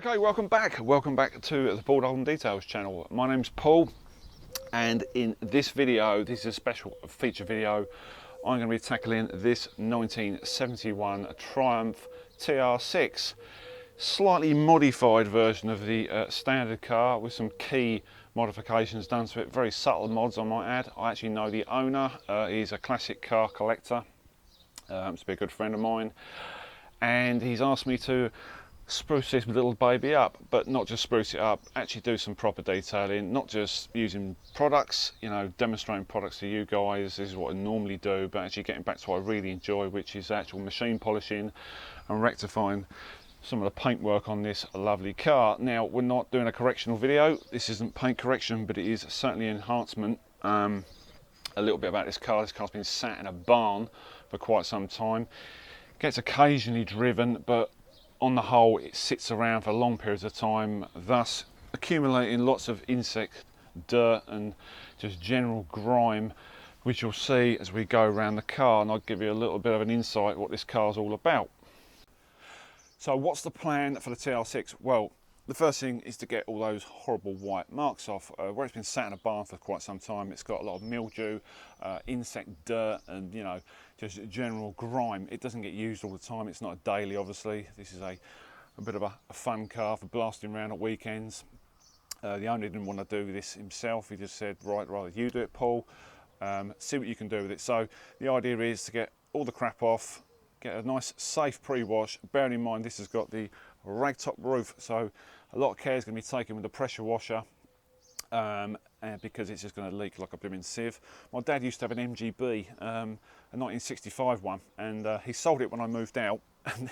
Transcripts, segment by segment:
Okay, welcome back to the Dolden Details channel. My name's Paul, and in this video, this is a special feature video. I'm going to be tackling this 1971 Truimph TR6, slightly modified version of the standard car with some key modifications done to it, very subtle mods I might add. I actually know the owner, he's a classic car collector, happens to be a good friend of mine, and he's asked me to spruce this little baby up, but not just spruce it up, actually do some proper detailing, not just using products, you know, demonstrating products to you guys. This is what I normally do, but actually getting back to what I really enjoy, which is actual machine polishing and rectifying some of the paintwork on this lovely car. Now, we're not doing a correctional video. This isn't paint correction, but it is certainly enhancement. A little bit about this car. This car's been sat in a barn for quite some time. Gets occasionally driven, but on the whole it sits around for long periods of time, thus accumulating lots of insect, dirt and just general grime, which you'll see as we go around the car, and I'll give you a little bit of an insight what this car's all about. So what's the plan for the TR6? Well, the first thing is to get all those horrible white marks off. Where it's been sat in a barn for quite some time, it's got a lot of mildew, insect dirt and, you know, just general grime. It doesn't get used all the time. It's not a daily, obviously. This is a bit of a fun car for blasting around at weekends. The owner didn't want to do this himself. He just said, right, rather you do it, Paul. See what you can do with it. So the idea is to get all the crap off, get a nice safe pre-wash. Bearing in mind this has got the ragtop roof, so a lot of care is going to be taken with the pressure washer, because it's just going to leak like a blooming sieve. My dad used to have an MGB, a 1965 one, and he sold it when I moved out, and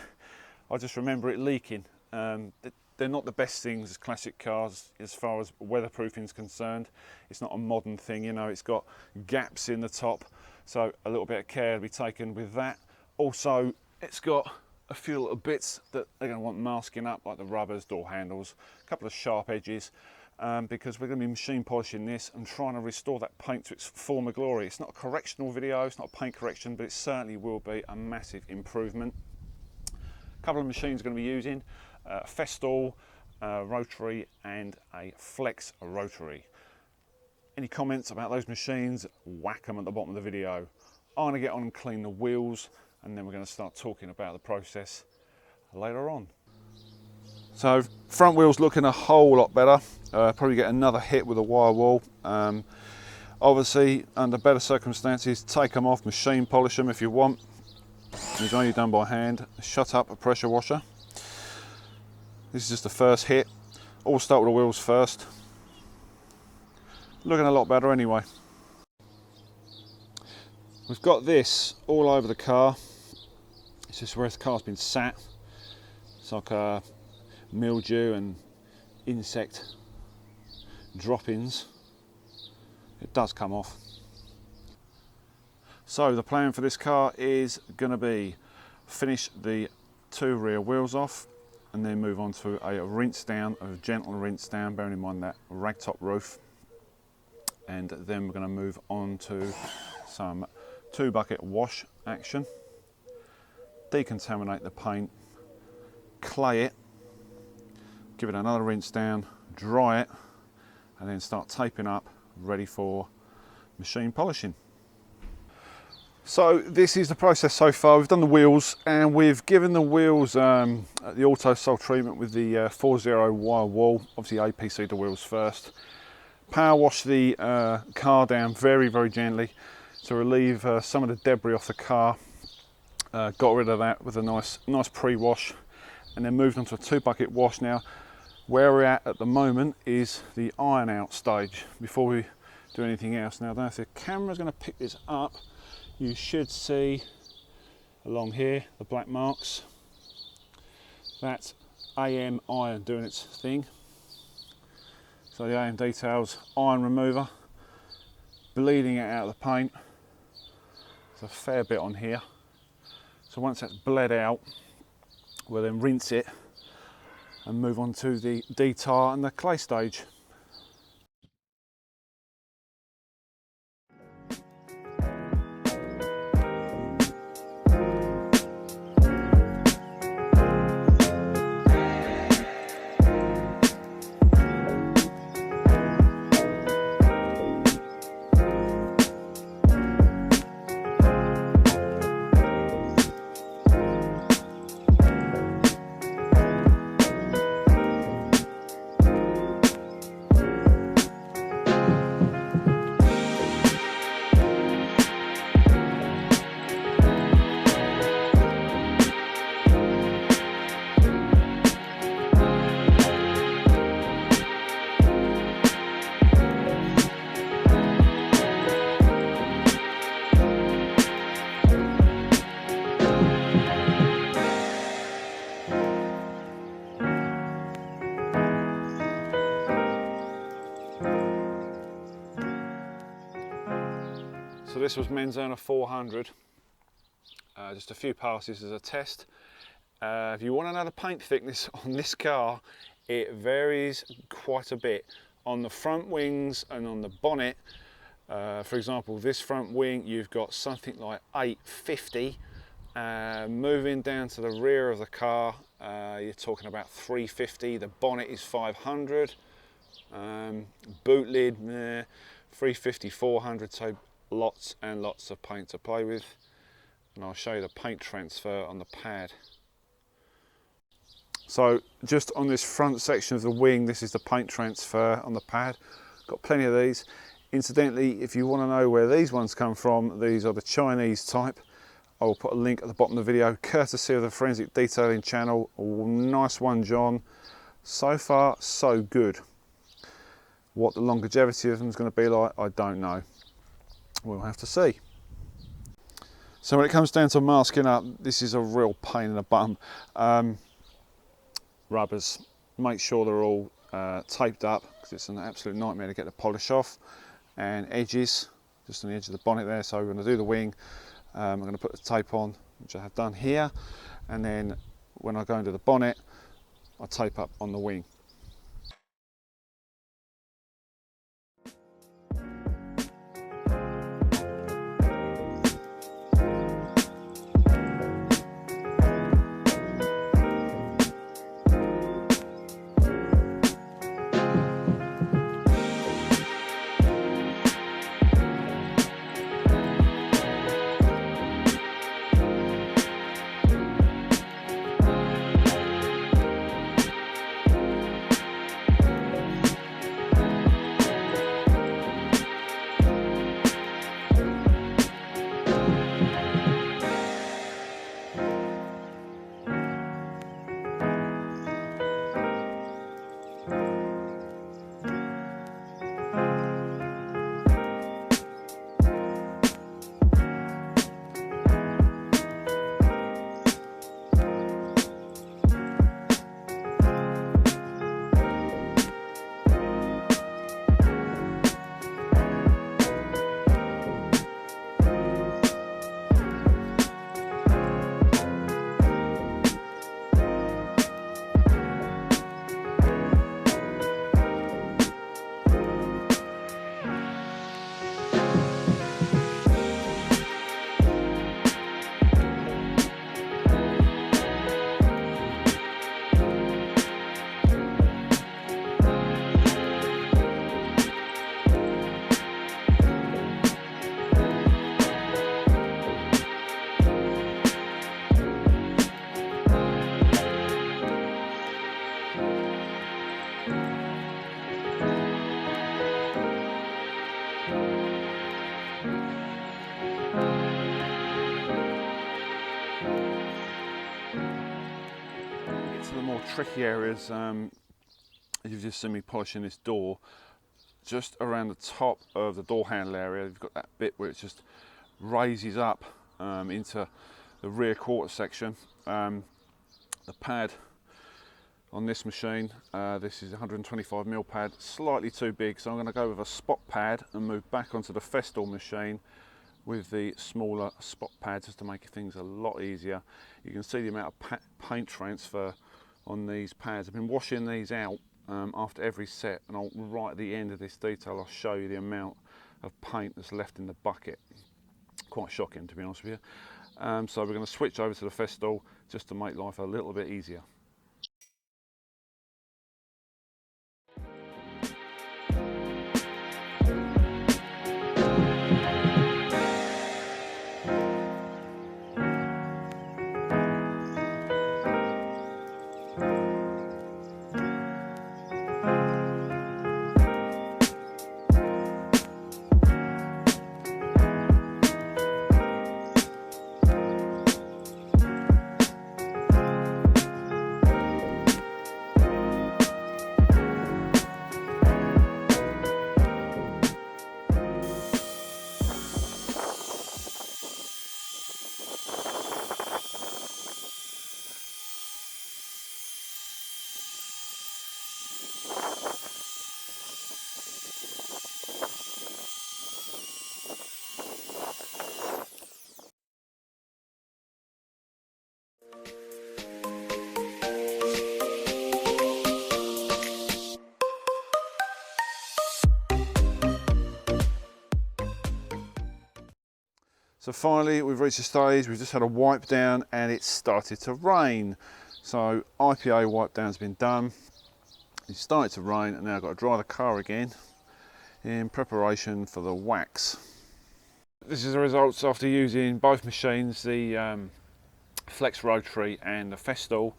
I just remember it leaking. They're not the best things as classic cars as far as weatherproofing is concerned. It's not a modern thing, you know, it's got gaps in the top, so a little bit of care to be taken with that. Also, it's got a few little bits that they're going to want masking up, like the rubbers, door handles, a couple of sharp edges, because we're going to be machine polishing this and trying to restore that paint to its former glory. It's not a correctional video, it's not a paint correction, but it certainly will be a massive improvement. A couple of machines we're going to be using, a Festool rotary and a Flex rotary. Any comments about those machines, whack them at the bottom of the video. I'm going to get on and clean the wheels, and then we're going to start talking about the process later on. So front wheels looking a whole lot better. Probably get another hit with a wire wall. Obviously, under better circumstances, take them off, machine polish them if you want. It's only done by hand. Shut up a pressure washer. This is just the first hit. All start with the wheels first. Looking a lot better anyway. We've got this all over the car. It's just where the car's been sat. It's like mildew and insect droppings. It does come off. So the plan for this car is going to be finish the two rear wheels off and then move on to a rinse down, a gentle rinse down, bearing in mind that ragtop roof. And then we're going to move on to some 2-bucket wash action. Decontaminate the paint, clay it, give it another rinse down, dry it, and then start taping up, ready for machine polishing. So this is the process so far. We've done the wheels, and we've given the wheels the auto sole treatment with the 4.0 wire wall. Obviously APC the wheels first. Power wash the car down very, very gently to relieve some of the debris off the car. Got rid of that with a nice pre-wash, and then moved on to a 2-bucket wash. Now, where we're at the moment is the iron out stage before we do anything else. Now, I don't know if the camera's going to pick this up. You should see along here the black marks. That's AM iron doing its thing. So the AM details iron remover, bleeding it out of the paint. There's a fair bit on here. So once that's bled out, we'll then rinse it and move on to the detar and the clay stage. So this was men's earner 400, just a few passes as a test. If you want to know the paint thickness on this car, it varies quite a bit. On the front wings and on the bonnet, for example, this front wing, you've got something like 850. Moving down to the rear of the car, you're talking about 350. The bonnet is 500. Boot lid, 350, 400. So lots and lots of paint to play with. And I'll show you the paint transfer on the pad. So just on this front section of the wing, this is the paint transfer on the pad. Got plenty of these. Incidentally, if you want to know where these ones come from, these are the Chinese type. I will put a link at the bottom of the video, courtesy of the Forensic Detailing channel. Oh, nice one, John. So far, so good. What the longevity of them is going to be like, I don't know. We'll have to see. So when it comes down to masking up, this is a real pain in the bum. Rubbers, make sure they're all taped up, because it's an absolute nightmare to get the polish off. And edges, just on the edge of the bonnet there. So we're going to do the wing. I'm going to put the tape on, which I have done here, and then when I go into the bonnet, I tape up on the wing. The more tricky areas, you've just seen me polishing this door. Just around the top of the door handle area, you've got that bit where it just raises up into the rear quarter section. The pad on this machine, this is a 125mm pad, slightly too big, so I'm going to go with a spot pad and move back onto the Festool machine with the smaller spot pad, just to make things a lot easier. You can see the amount of paint transfer on these pads. I've been washing these out after every set, and right at the end of this detail I'll show you the amount of paint that's left in the bucket. Quite shocking, to be honest with you. So we're going to switch over to the Festool just to make life a little bit easier. So finally we've reached the stage, we've just had a wipe down and it started to rain. So IPA wipe down's been done, it started to rain, and now I've got to dry the car again in preparation for the wax. This is the results after using both machines, the Flex Rotary and the Festool,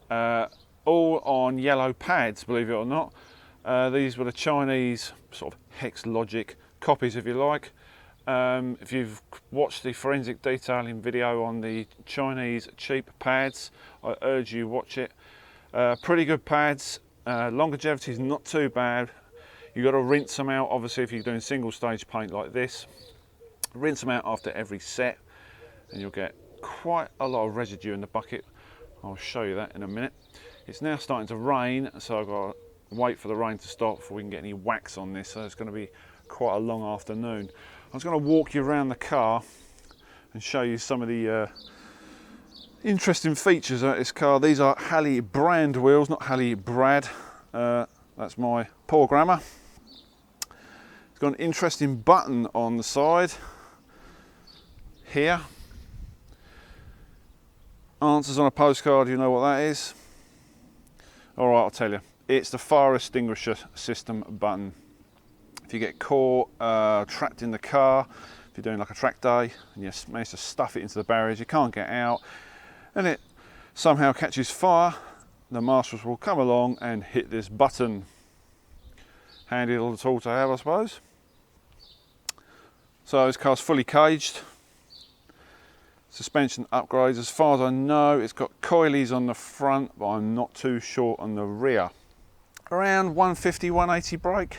all on yellow pads, believe it or not. These were the Chinese sort of Hex Logic copies, if you like. If you've watched the forensic detailing video on the Chinese cheap pads, I urge you watch it. Pretty good pads, longevity is not too bad. You've got to rinse them out, obviously, if you're doing single stage paint like this. Rinse them out after every set and you'll get quite a lot of residue in the bucket. I'll show you that in a minute. It's now starting to rain, so I've got to wait for the rain to stop before we can get any wax on this, so it's going to be quite a long afternoon. I was going to walk you around the car and show you some of the interesting features of this car. These are Halley brand wheels, not Halley Brad. That's my poor grammar. It's got an interesting button on the side here. Answers on a postcard, you know what that is? All right, I'll tell you. It's the fire extinguisher system button. If you get caught trapped in the car, if you're doing like a track day and you manage to stuff it into the barriers, you can't get out, and it somehow catches fire, the marshals will come along and hit this button. Handy little tool to have, I suppose. So this car's fully caged. Suspension upgrades, as far as I know, it's got coilies on the front, but I'm not too sure on the rear. Around 150, 180 brake.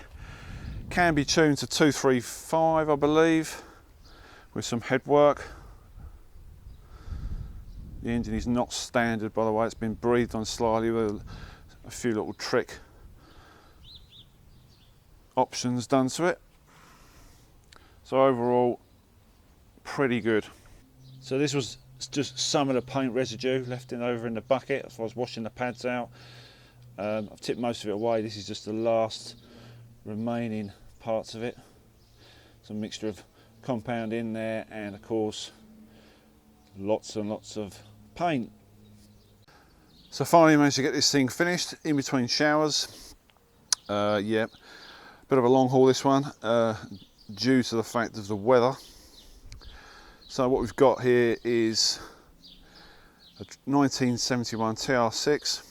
Can be tuned to 235, I believe, with some headwork. The engine is not standard, by the way. It's been breathed on slightly with a few little trick options done to it. So overall, pretty good. So this was just some of the paint residue left over in the bucket as I was washing the pads out. I've tipped most of it away. This is just the last remaining parts of it. Some mixture of compound in there, and of course lots and lots of paint. So finally managed to get this thing finished in between showers. Yeah, bit of a long haul this one, due to the fact of the weather. So what we've got here is a 1971 TR6.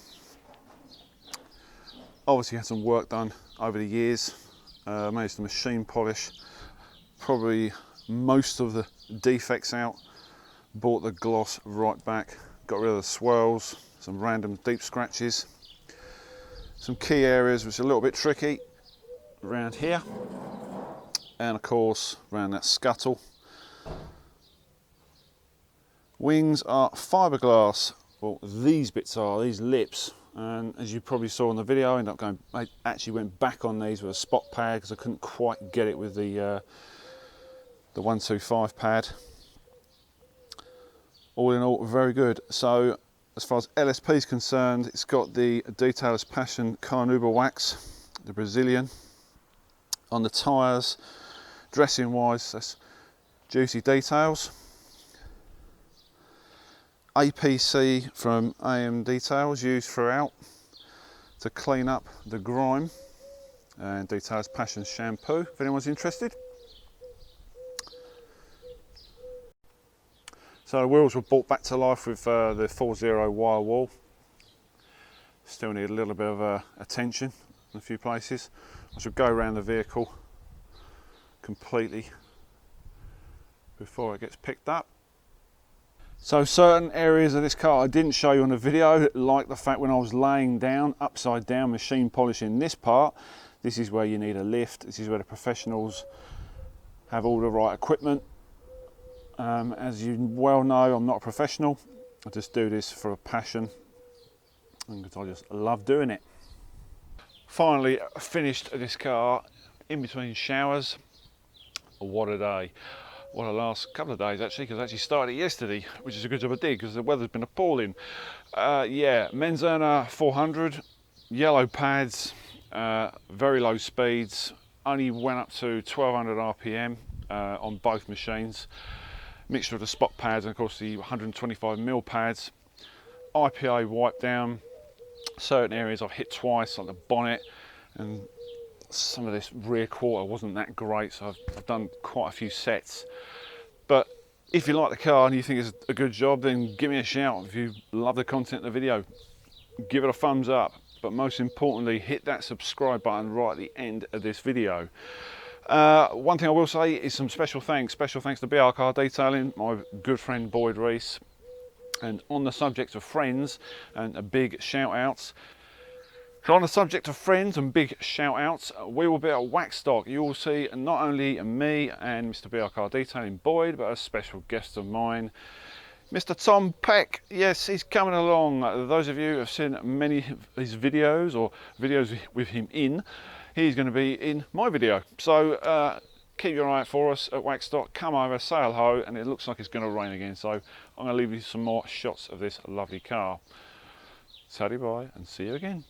Obviously had some work done over the years. Managed to machine polish probably most of the defects out. Brought the gloss right back. Got rid of the swirls, some random deep scratches. Some key areas which are a little bit tricky around here. And of course around that scuttle. Wings are fiberglass. Well, these bits are, these lips. And as you probably saw in the video, I actually went back on these with a spot pad because I couldn't quite get it with the 125 pad. All in all, very good. So as far as LSP is concerned, it's got the Detailer's Passion Carnauba wax, the Brazilian. On the tyres, dressing wise, that's juicy details. APC from AM Details used throughout to clean up the grime, and Detailer's Passion shampoo if anyone's interested. So the wheels were brought back to life with the 4.0 wire wall. Still need a little bit of attention in a few places. I should go around the vehicle completely before it gets picked up. So certain areas of this car I didn't show you on the video, like the fact when I was laying down, upside down, machine polishing this part. This is where you need a lift. This is where the professionals have all the right equipment. As you well know, I'm not a professional. I just do this for a passion and because I just love doing it. Finally finished this car in between showers. What a day. Well, the last couple of days actually, because I actually started yesterday, which is a good job I did because the weather's been appalling. Yeah, Menzerner 400, yellow pads, very low speeds, only went up to 1200 RPM on both machines. mixture of the spot pads and of course the 125mm pads. IPA wipe down. Certain areas I've hit twice, like the bonnet, and some of this rear quarter wasn't that great, so I've done quite a few sets. But if you like the car and you think it's a good job, then give me a shout. If you love the content of the video, give it a thumbs up. But most importantly, hit that subscribe button right at the end of this video. One thing I will say is some special thanks to BR Car Detailing, my good friend Boyd Reese. And on the subject of friends and a big shout outs, so on the subject of friends and big shout outs, we will be at Waxstock. You will see not only me and Mr. BR Car Detailing Boyd, but a special guest of mine, Mr. Tom Peck. Yes, he's coming along. Those of you who have seen many of his videos or videos with him in, he's going to be in my video. So keep your eye out for us at Waxstock. Come over, say hello, and it looks like it's going to rain again. So I'm going to leave you some more shots of this lovely car. Sadly bye, and see you again.